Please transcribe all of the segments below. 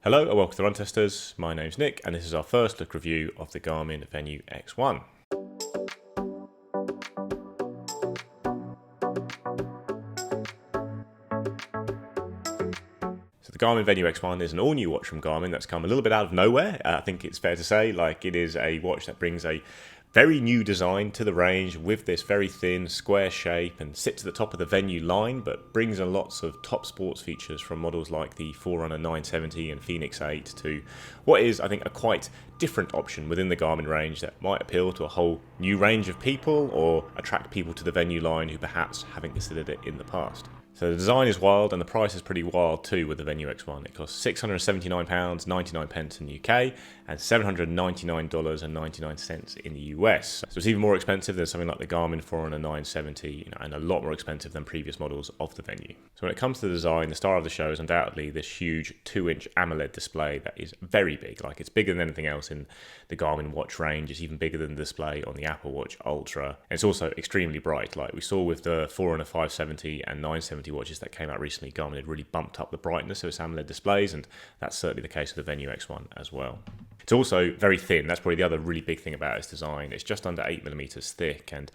Hello and welcome to Run Testers. My name's Nick and this is our first look review of the Garmin Venu X1. So the Garmin Venu X1 is an all-new watch from Garmin that's come a little bit out of nowhere. I think it's fair to say, it is a watch that brings a very new design to the range with this very thin square shape and sits at the top of the Venu line, but brings in lots of top sports features from models like the Forerunner 970 and Fenix 8 to what is, I think, a quite different option within the Garmin range that might appeal to a whole new range of people or attract people to the Venu line who perhaps haven't considered it in the past. So the design is wild and the price is pretty wild too with the Venu X1. It costs £679.99 in the UK and $799.99 in the US. So it's even more expensive than something like the Garmin Forerunner 970, and a lot more expensive than previous models of the Venu. So when it comes to the design, the star of the show is undoubtedly this huge 2-inch AMOLED display that is very big. It's bigger than anything else in the Garmin watch range. It's even bigger than the display on the Apple Watch Ultra. And it's also extremely bright. Like we saw with the Forerunner 570 and 970 watches that came out recently, Garmin had really bumped up the brightness of its AMOLED displays, and that's certainly the case with the Venu X1 as well. It's also very thin. That's probably the other really big thing about its design. It's just under 8mm thick, and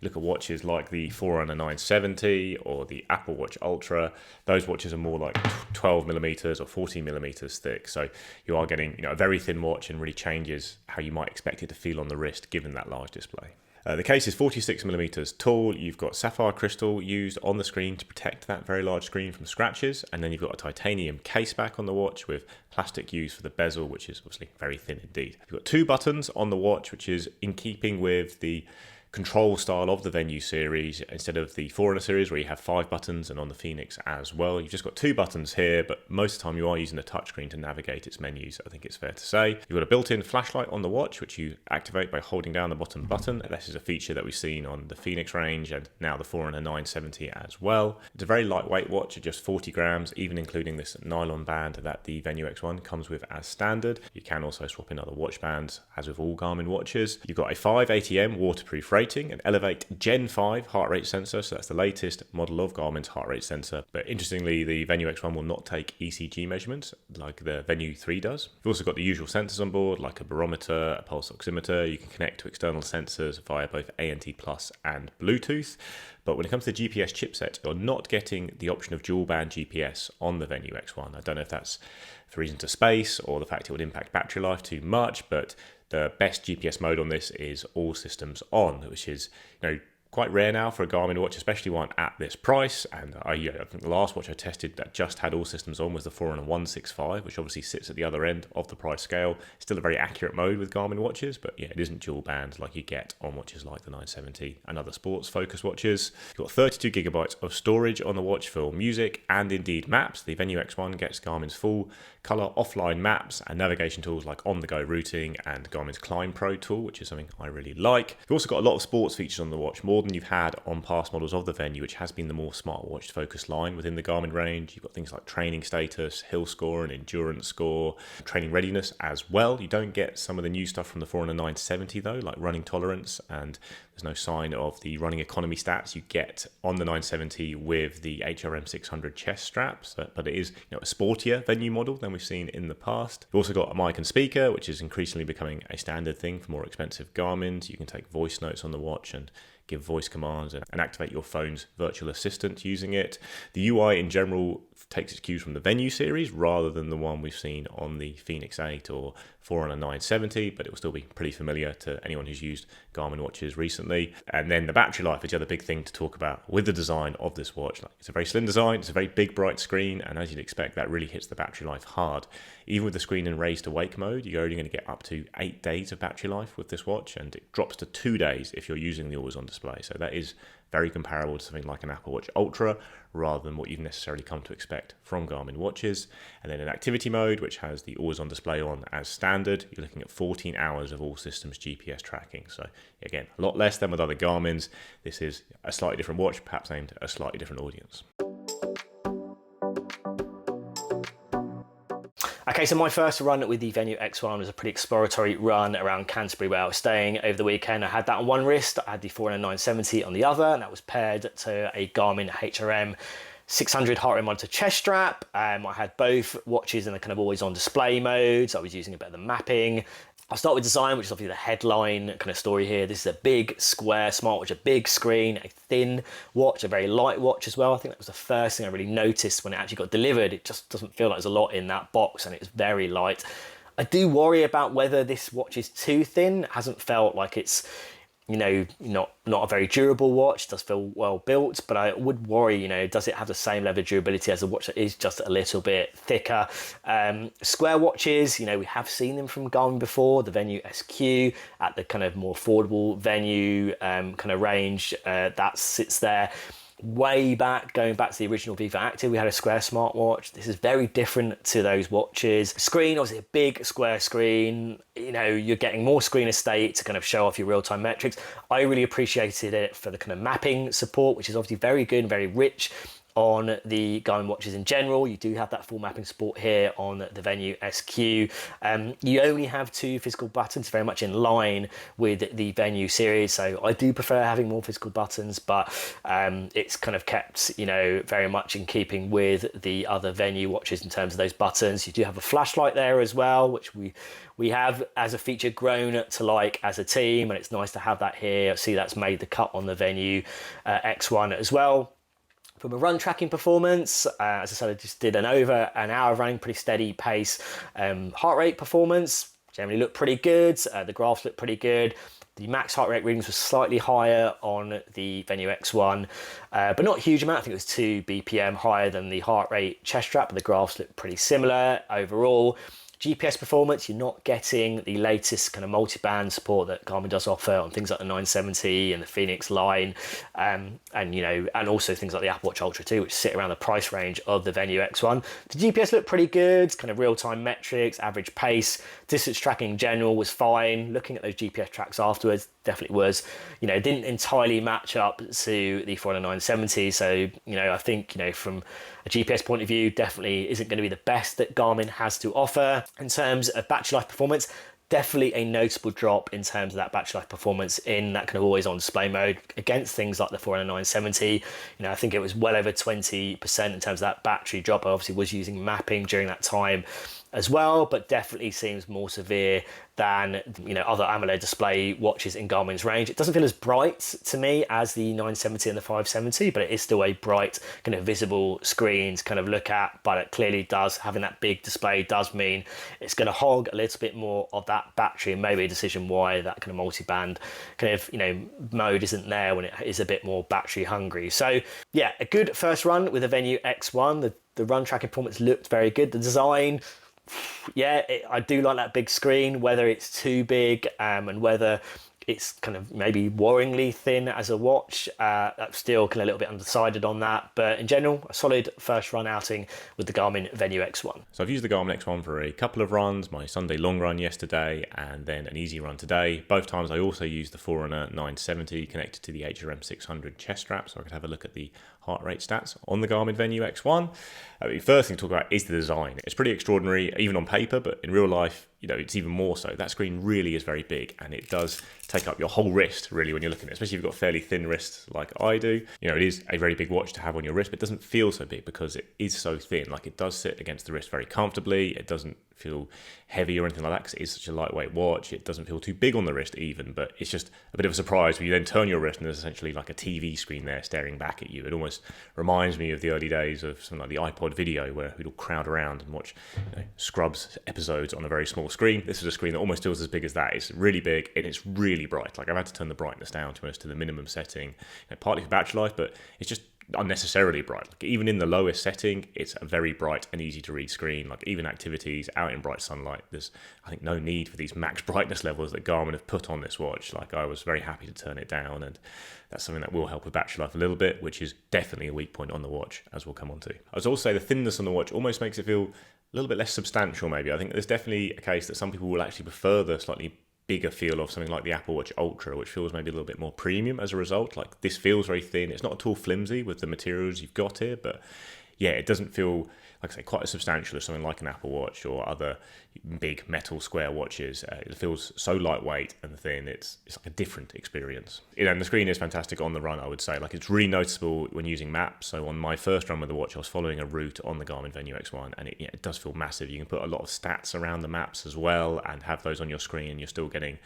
you look at watches like the Forerunner 970 or the Apple Watch Ultra, those watches are more like 12mm or 14mm thick, so you are getting a very thin watch and really changes how you might expect it to feel on the wrist given that large display. The case is 46mm tall. You've got sapphire crystal used on the screen to protect that very large screen from scratches, and then you've got a titanium case back on the watch with plastic used for the bezel, which is obviously very thin indeed. You've got 2 buttons on the watch, which is in keeping with the control style of the Venu series instead of the Forerunner series where you have 5 buttons, and on the Fenix as well. You've just got 2 buttons here, but most of the time you are using the touchscreen to navigate its menus, I think it's fair to say. You've got a built-in flashlight on the watch, which you activate by holding down the bottom button. This is a feature that we've seen on the Fenix range and now the Forerunner 970 as well. It's a very lightweight watch at just 40 grams, even including this nylon band that the Venu X1 comes with as standard. You can also swap in other watch bands, as with all Garmin watches. You've got a 5 ATM waterproof rating, an Elevate Gen 5 heart rate sensor, so that's the latest model of Garmin's heart rate sensor. But interestingly, the Venu X1 will not take ECG measurements like the Venu 3 does. You've also got the usual sensors on board, like a barometer, a pulse oximeter. You can connect to external sensors via both ANT Plus and Bluetooth. But when it comes to the GPS chipset, you're not getting the option of dual band GPS on the Venu X1. I don't know if that's for reasons of space or the fact it would impact battery life too much, but the best GPS mode on this is all systems on, which is, quite rare now for a Garmin watch, especially one at this price. And I think the last watch I tested that just had all systems on was the Forerunner 165, which obviously sits at the other end of the price scale. Still a very accurate mode with Garmin watches, but it isn't dual band like you get on watches like the 970 and other sports focus watches. You've got 32 gigabytes of storage on the watch for music and indeed maps. The Venu X1 gets Garmin's full color offline maps and navigation tools like on-the-go routing and Garmin's Climb Pro tool, which is something I really like. You've also got a lot of sports features on the watch, more than you've had on past models of the Venu, which has been the more smartwatch focused line within the Garmin range. You've got things like training status, hill score and endurance score, training readiness as well. You don't get some of the new stuff from the Forerunner 970 though, like running tolerance, and there's no sign of the running economy stats you get on the 970 with the HRM 600 chest straps, but it is a sportier Venu model than we've seen in the past. You've also got a mic and speaker, which is increasingly becoming a standard thing for more expensive Garmins. You can take voice notes on the watch and give voice commands and activate your phone's virtual assistant using it. The UI in general takes its cues from the Venu series rather than the one we've seen on the Fenix 8 or Forerunner 970, but it will still be pretty familiar to anyone who's used Garmin watches recently. And then the battery life is the other big thing to talk about with the design of this watch. It's a very slim design, it's a very big bright screen, and as you'd expect, that really hits the battery life hard. Even with the screen in raise to wake mode, you're only going to get up to 8 days of battery life with this watch, and it drops to 2 days if you're using the always on display. So that is very comparable to something like an Apple Watch Ultra rather than what you've necessarily come to expect from Garmin watches. And then in activity mode, which has the always on display on as standard, you're looking at 14 hours of all systems GPS tracking. So again, a lot less than with other Garmins. This is a slightly different watch, perhaps aimed at a slightly different audience. Okay, so my first run with the Venu X1 was a pretty exploratory run around Canterbury where I was staying over the weekend. I had that on one wrist, I had the Forerunner 970 on the other, and that was paired to a Garmin HRM 600 heart rate monitor chest strap. I had both watches in the kind of always on display modes. I was using a bit of the mapping. I'll start with design, which is obviously the headline kind of story here. This is a big square smartwatch, a big screen, a thin watch, a very light watch as well. I think that was the first thing I really noticed when it actually got delivered. It just doesn't feel like there's a lot in that box, and it's very light. I do worry about whether this watch is too thin. It hasn't felt like it's, you know, not a very durable watch. It does feel well built, but I would worry, you know, does it have the same level of durability as a watch that is just a little bit thicker? Square watches, you know, we have seen them from Garmin before, the Venu SQ at the kind of more affordable Venu kind of range, that sits there. Way back, going back to the original Viva Active, we had a square smartwatch. This is very different to those watches. Screen, obviously a big square screen. You know, you're getting more screen estate to kind of show off your real-time metrics. I really appreciated it for the kind of mapping support, which is obviously very good and very rich on the Garmin watches in general. You do have that full mapping support here on the Venu SQ. You only have 2 physical buttons, very much in line with the Venu series. So I do prefer having more physical buttons, but it's kind of kept, you know, very much in keeping with the other Venu watches in terms of those buttons. You do have a flashlight there as well, which we have as a feature grown to like as a team, and it's nice to have that here. See, that's made the cut on the Venu X1 as well. From a run tracking performance, as I said, I just did over an hour of running, pretty steady pace. Heart rate performance generally looked pretty good. The graphs looked pretty good. The max heart rate readings were slightly higher on the Venu X1, but not a huge amount. I think it was 2 BPM higher than the heart rate chest strap, but the graphs looked pretty similar overall. GPS performance, you're not getting the latest kind of multi-band support that Garmin does offer on things like the 970 and the Fenix line, and you know, and also things like the Apple Watch Ultra 2, which sit around the price range of the Venu X1. The GPS looked pretty good, kind of real-time metrics, average pace, distance tracking in general was fine. Looking at those GPS tracks afterwards, definitely was, you know, didn't entirely match up to the Forerunner 970. So, you know, I think, you know, from a GPS point of view, definitely isn't going to be the best that Garmin has to offer. In terms of battery life performance, definitely a notable drop in terms of that battery life performance in that kind of always on display mode against things like the Forerunner 970. You know, I think it was well over 20% in terms of that battery drop. I obviously was using mapping during that time as well, but definitely seems more severe than, you know, other AMOLED display watches in Garmin's range. It doesn't feel as bright to me as the 970 and the 570, but it is still a bright kind of visible screen to kind of look at. But it clearly does, having that big display does mean it's going to hog a little bit more of that battery, and maybe a decision why that kind of multi-band kind of, you know, mode isn't there when it is a bit more battery hungry. So yeah, a good first run with the Venu X1. The run tracking performance looked very good. The design, yeah, I do like that big screen, whether it's too big and whether it's kind of maybe worryingly thin as a watch. I'm still kind of a little bit undecided on that, but in general, a solid first run outing with the Garmin Venu X1. So I've used the Garmin X1 for a couple of runs, my Sunday long run yesterday, and then an easy run today. Both times I also used the Forerunner 970 connected to the HRM 600 chest strap, so I could have a look at the heart rate stats on the Garmin Venu X1. The first thing to talk about is the design. It's pretty extraordinary, even on paper, but in real life, you know, it's even more so. That screen really is very big, and it does take up your whole wrist, really, when you're looking at it, especially if you've got fairly thin wrists like I do. You know, it is a very big watch to have on your wrist, but it doesn't feel so big because it is so thin. Like, it does sit against the wrist very comfortably. It doesn't feel heavy or anything like that because it is such a lightweight watch. It doesn't feel too big on the wrist even, but it's just a bit of a surprise when you then turn your wrist and there's essentially like a TV screen there staring back at you. It almost reminds me of the early days of something like the iPod video, where we'd all crowd around and watch, you know, Scrubs episodes on a very small screen. This is a screen that almost feels as big as that. It's really big and it's really bright. Like, I've had to turn the brightness down to the minimum setting, you know, partly for battery life, but it's just unnecessarily bright. Like, even in the lowest setting, it's a very bright and easy to read screen. Like, even activities out in bright sunlight, there's, I think, no need for these max brightness levels that Garmin have put on this watch. Like, I was very happy to turn it down, and that's something that will help with battery life a little bit, which is definitely a weak point on the watch, as we'll come on to. I would also say the thinness on the watch almost makes it feel a little bit less substantial, maybe. I think there's definitely a case that some people will actually prefer the slightly bigger feel of something like the Apple Watch Ultra, which feels maybe a little bit more premium as a result. Like, this feels very thin. It's not at all flimsy with the materials you've got here, but yeah, it doesn't feel like I say, quite as substantial as something like an Apple Watch or other big metal square watches. It feels so lightweight and thin. It's like a different experience. And the screen is fantastic on the run, I would say. Like, it's really noticeable when using maps. So on my first run with the watch, I was following a route on the Garmin Venu X1, and it does feel massive. You can put a lot of stats around the maps as well and have those on your screen. You're still getting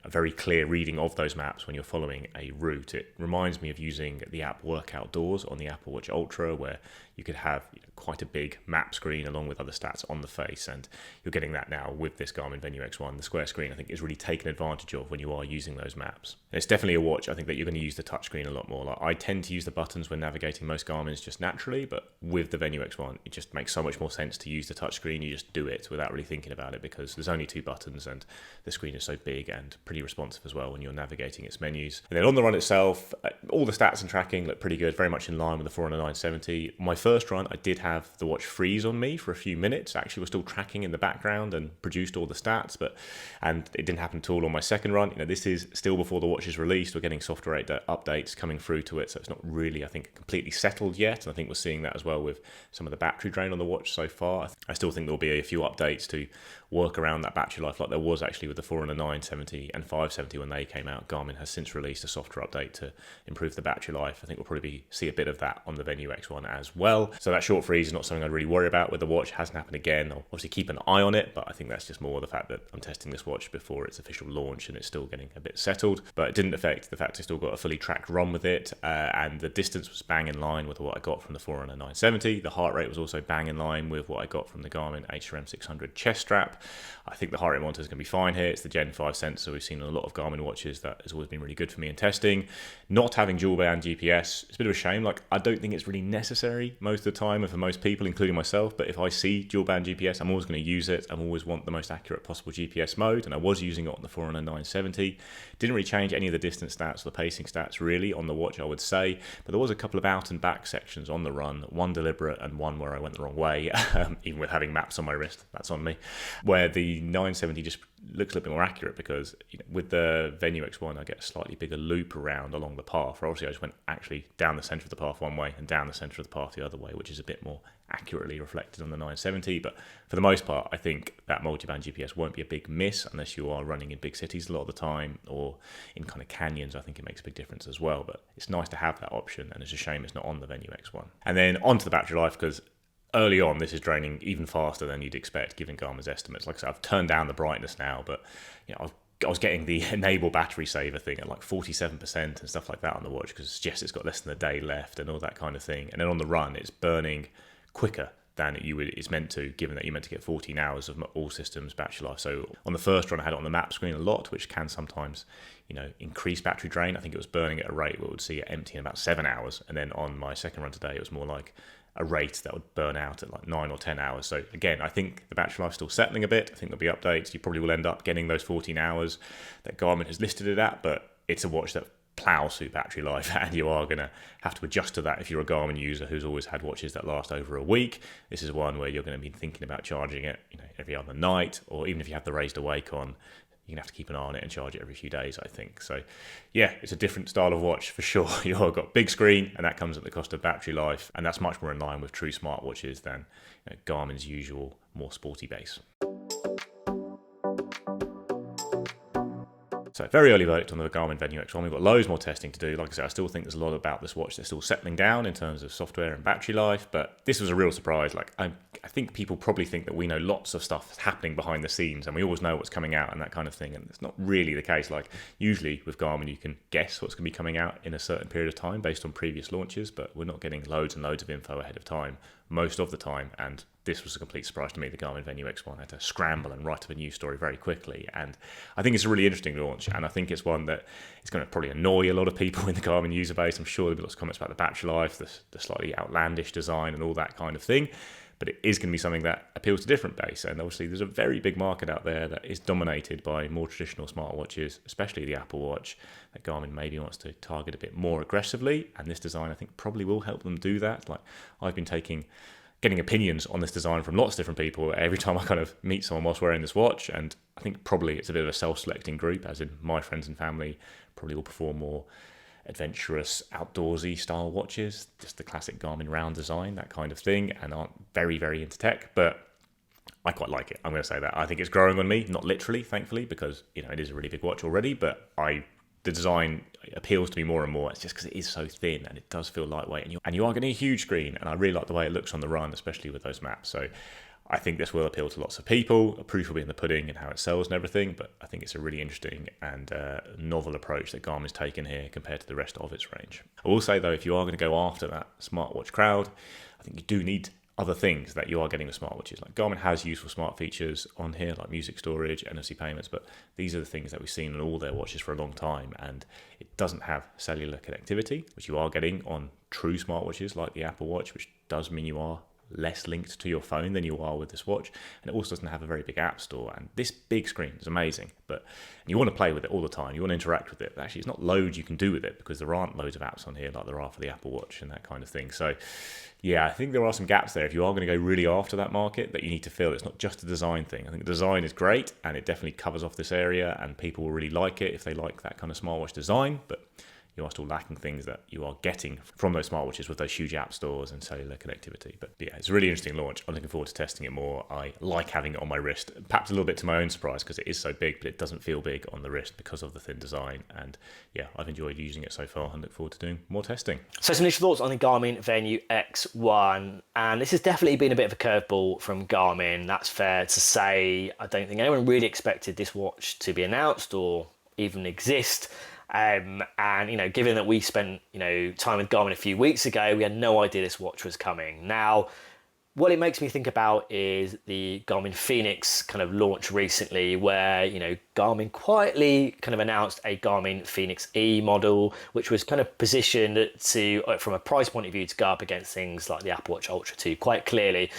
a very clear reading of those maps when you're following a route. It reminds me of using the app Work Outdoors on the Apple Watch Ultra, where you could have quite a big map screen along with other stats on the face, and you're getting that now with this Garmin Venu X1. The square screen, I think, is really taken advantage of when you are using those maps. And it's definitely a watch, I think, that you're going to use the touchscreen a lot more. Like, I tend to use the buttons when navigating most Garmins just naturally, but with the Venu X1, it just makes so much more sense to use the touchscreen. You just do it without really thinking about it, because there's only 2 buttons and the screen is so big and pretty responsive as well when you're navigating its menus. And then on the run itself, all the stats and tracking look pretty good, very much in line with the Forerunner 970. My first run, I did have the watch freeze on me for a few minutes. Actually, was still tracking in the background and produced all the stats, and it didn't happen at all on my second run. This is still before the watch is released. We're getting software updates coming through to it, so it's not really, I think, completely settled yet. And I think we're seeing that as well with some of the battery drain on the watch so far. I still think there'll be a few updates to work around that battery life, like there was actually with the Forerunner 970 and 570 when they came out. Garmin has since released a software update to improve the battery life. I think we'll probably see a bit of that on the Venu X1 as well. So that short freeze is not something I'd really worry about with the watch. It hasn't happened again. I'll obviously keep an eye on it, but I think that's just more the fact that I'm testing this watch before its official launch and it's still getting a bit settled. But it didn't affect the fact I still got a fully tracked run with it, and the distance was bang in line with what I got from the Forerunner 970. The heart rate was also bang in line with what I got from the Garmin HRM 600 chest strap. I think the heart rate monitor is going to be fine here. It's the Gen 5 sensor we've seen on a lot of Garmin watches. That has always been really good for me in testing. Not having dual band GPS, it's a bit of a shame. Like, I don't think it's really necessary most of the time and for most people, including myself, but if I see dual band GPS, I'm always going to use it. I always want the most accurate possible GPS mode, and I was using it on the Forerunner 970. Didn't really change any of the distance stats or the pacing stats really on the watch, I would say, but there was a couple of out and back sections on the run, one deliberate and one where I went the wrong way, even with having maps on my wrist, that's on me, where the 970 just looks a little bit more accurate, because with the Venu X1 I get a slightly bigger loop around along the path. Obviously I just went actually down the centre of the path one way and down the centre of the path the other way, which is a bit more accurately reflected on the 970. But for the most part, I think that multi-band GPS won't be a big miss unless you are running in big cities a lot of the time or in kind of canyons. I think it makes a big difference as well, but it's nice to have that option, and it's a shame it's not on the Venu X1. And then onto the battery life, because early on, this is draining even faster than you'd expect, given Garmin's estimates. Like I said, I've turned down the brightness now, but I was getting the enable battery saver thing at like 47% and stuff like that on the watch, because it suggests it's got less than a day left and all that kind of thing. And then on the run, it's burning quicker than it's meant to, given that you're meant to get 14 hours of all systems battery life. So on the first run, I had it on the map screen a lot, which can sometimes, increase battery drain. I think it was burning at a rate where it would see it empty in about 7 hours. And then on my second run today, it was more like a rate that would burn out at like 9 or 10 hours. So again, I think the battery life's still settling a bit. I think there'll be updates. You probably will end up getting those 14 hours that Garmin has listed it at, but it's a watch that plows through battery life, and you are going to have to adjust to that if you're a Garmin user who's always had watches that last over a week. This is one where you're going to be thinking about charging it every other night, or even if you have the raised awake on, you're going to have to keep an eye on it and charge it every few days, I think. So yeah, it's a different style of watch for sure. You've got big screen, and that comes at the cost of battery life, and that's much more in line with true smartwatches than Garmin's usual more sporty base. So very early verdict on the Garmin Venu X1. We've got loads more testing to do. Like I said, I still think there's a lot about this watch that's still settling down in terms of software and battery life, but this was a real surprise. Like, I think people probably think that we know lots of stuff happening behind the scenes and we always know what's coming out and that kind of thing, and it's not really the case. Like, usually with Garmin you can guess what's going to be coming out in a certain period of time based on previous launches, but we're not getting loads and loads of info ahead of time most of the time, and this was a complete surprise to me. The Garmin Venu X1 had to scramble and write up a news story very quickly, and I think it's a really interesting launch, and I think it's one that is going to probably annoy a lot of people in the Garmin user base. I'm sure there'll be lots of comments about the battery life, the slightly outlandish design and all that kind of thing, but it is going to be something that appeals to different base, and obviously there's a very big market out there that is dominated by more traditional smartwatches, especially the Apple Watch, that Garmin maybe wants to target a bit more aggressively, and this design I think probably will help them do that. Like, I've been getting opinions on this design from lots of different people every time I kind of meet someone whilst wearing this watch, and I think probably it's a bit of a self-selecting group, as in my friends and family probably will perform more adventurous, outdoorsy style watches, just the classic Garmin round design, that kind of thing, and aren't very, very into tech, but I quite like it. I'm going to say that. I think it's growing on me, not literally, thankfully, because it is a really big watch already, but the design appeals to me more and more. It's just because it is so thin and it does feel lightweight, and you are getting a huge screen, and I really like the way it looks on the run, especially with those maps. So I think this will appeal to lots of people. A proof will be in the pudding and how it sells and everything, but I think it's a really interesting and novel approach that Garmin's taken here compared to the rest of its range. I will say though, if you are going to go after that smartwatch crowd, I think you do need other things that you are getting with smartwatches. Like Garmin has useful smart features on here, like music storage, NFC payments, but these are the things that we've seen on all their watches for a long time, and it doesn't have cellular connectivity, which you are getting on true smartwatches like the Apple Watch, which does mean you are less linked to your phone than you are with this watch, and it also doesn't have a very big app store. And this big screen is amazing, but you want to play with it all the time, you want to interact with it, but actually it's not loads you can do with it because there aren't loads of apps on here like there are for the Apple Watch and that kind of thing. So yeah, I think there are some gaps there if you are going to go really after that market that you need to fill. It's not just a design thing. I think the design is great and it definitely covers off this area, and people will really like it if they like that kind of smartwatch design, but you are still lacking things that you are getting from those smartwatches with those huge app stores and cellular connectivity. But yeah, it's a really interesting launch. I'm looking forward to testing it more. I like having it on my wrist, perhaps a little bit to my own surprise because it is so big, but it doesn't feel big on the wrist because of the thin design. And yeah, I've enjoyed using it so far and look forward to doing more testing. So some initial thoughts on the Garmin Venu X1, and this has definitely been a bit of a curveball from Garmin. That's fair to say. I don't think anyone really expected this watch to be announced or even exist. And given that we spent time with Garmin a few weeks ago, we had no idea this watch was coming. Now, what it makes me think about is the Garmin Fenix kind of launch recently, where Garmin quietly kind of announced a Garmin Fenix E model, which was kind of positioned to, from a price point of view, to go up against things like the Apple Watch Ultra 2 quite clearly.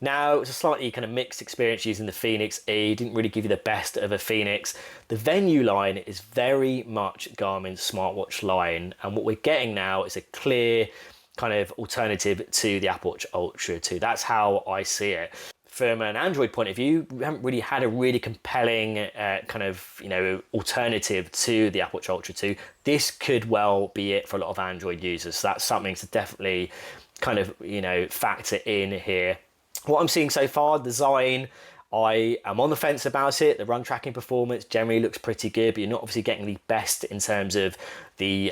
Now, it was a slightly kind of mixed experience using the Fenix E. Didn't really give you the best of a Fenix. The Venu line is very much Garmin's smartwatch line, and what we're getting now is a clear kind of alternative to the Apple Watch Ultra 2. That's how I see it. From an Android point of view, we haven't really had a really compelling alternative to the Apple Watch Ultra 2. This could well be it for a lot of Android users. So that's something to definitely kind of factor in here. What I'm seeing so far, design, I am on the fence about it. The run tracking performance generally looks pretty good, but you're not obviously getting the best in terms of the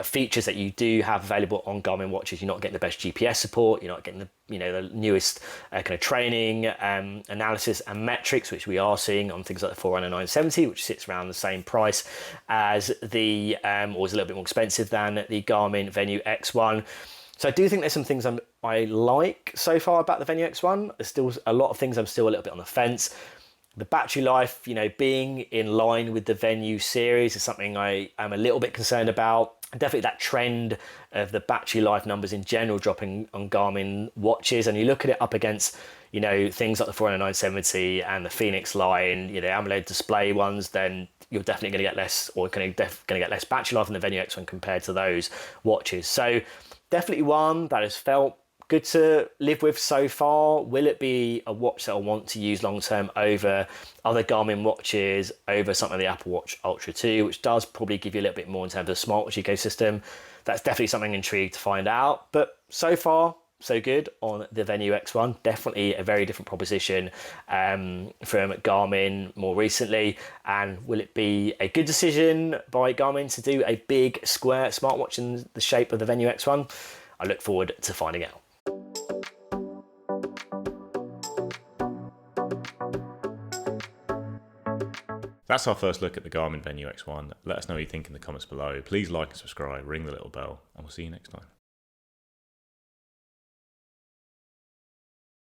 features that you do have available on Garmin watches. You're not getting the best GPS support. You're not getting the newest kind of training analysis and metrics, which we are seeing on things like the Forerunner 970, which sits around the same price as the, or is a little bit more expensive than the Garmin Venu X1. So I do think there's some things I like so far about the Venu X1. There's still a lot of things I'm still a little bit on the fence. The battery life, being in line with the Venu series is something I am a little bit concerned about. Definitely that trend of the battery life numbers in general dropping on Garmin watches, and you look at it up against things like the Forerunner 970 and the Fenix line, AMOLED display ones, then you're definitely going to get less, or going to get less battery life in the Venu X1 compared to those watches. So definitely one that has felt good to live with so far. Will it be a watch that I'll want to use long term over other Garmin watches, over something like the Apple Watch Ultra 2, which does probably give you a little bit more in terms of the smartwatch ecosystem? That's definitely something intrigued to find out. But so far, so good on the Venu X1. Definitely a very different proposition from Garmin more recently. And will it be a good decision by Garmin to do a big square smartwatch in the shape of the Venu X1? I look forward to finding out. That's our first look at the Garmin Venu X1. Let us know what you think in the comments below. Please like and subscribe, ring the little bell, and we'll see you next time.